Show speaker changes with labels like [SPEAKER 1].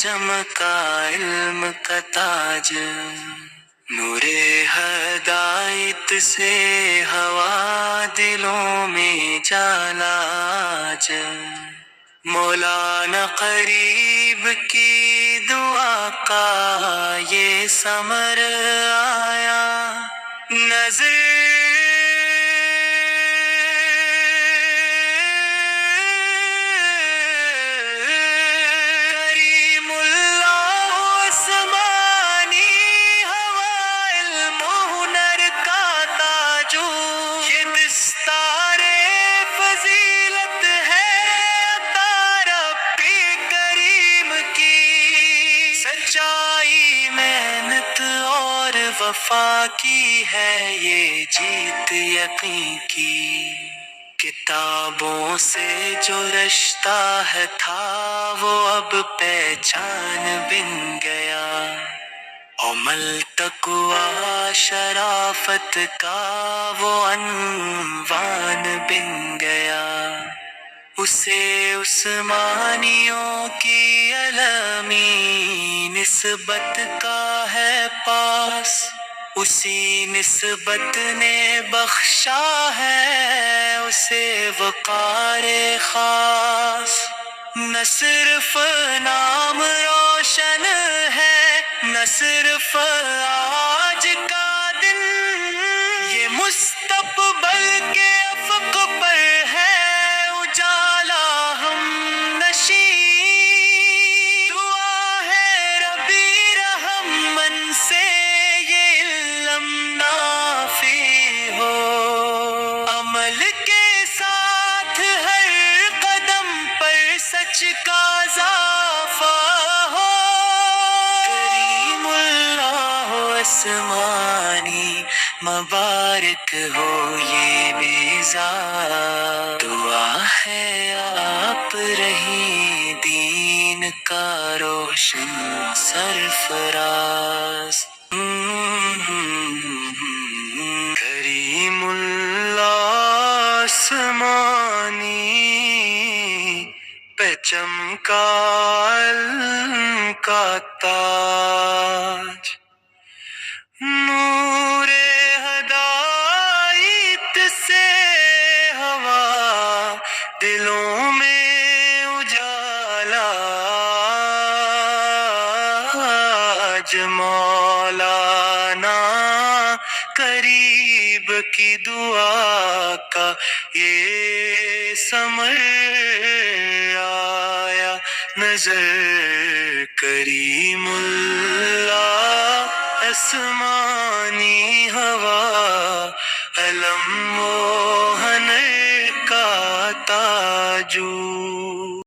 [SPEAKER 1] چمکا علم کا تاج، نور ہدایت سے ہوا دلوں میں جالا آج، مولانا قریب کی دعا کا یہ ثمر آیا نظر، کریم اللہ آسمانی ہوا علم و ہنر کا تاجو، یہ دستار فضیلت ہے عطا رب کریم کی، سچائی محنت اور وفا کی ہے یہ جیت یقین کی، کتابوں سے جو رشتہ ہے تھا وہ اب پہچان بن گیا، عمل تقوی شرافت کا وہ عنوان بن گیا، اسے عثمانیوں کی علمی نسبت کا ہے پاس، اسی نسبت نے بخشا ہے اسے وقار خاص، نہ صرف نام روشن ہے نہ صرف آج کا دن، یہ مستقبل کے افق پر ہے اجالا ہم نشیں، دعا ہے ربی رحمن سے یہ علم نافع ہو، عمل کے ساتھ ہر قدم پر سچ کا اضافہ ہو، کریم اللہ آسمانی مبارک ہو یہ بیزار، دعا ہے آپ رہی دین کا روشن سرفراز، کریم اللہ آسمانی پہ چمکا علم کا تاج، نور ہدایت سے ہوا دلوں میں اجالا آج، مولانا قریب کی دعا کا یہ ثمر آیا نظر، کریم اللہ آسمانی ہوا علم و ہنر کا تاجو۔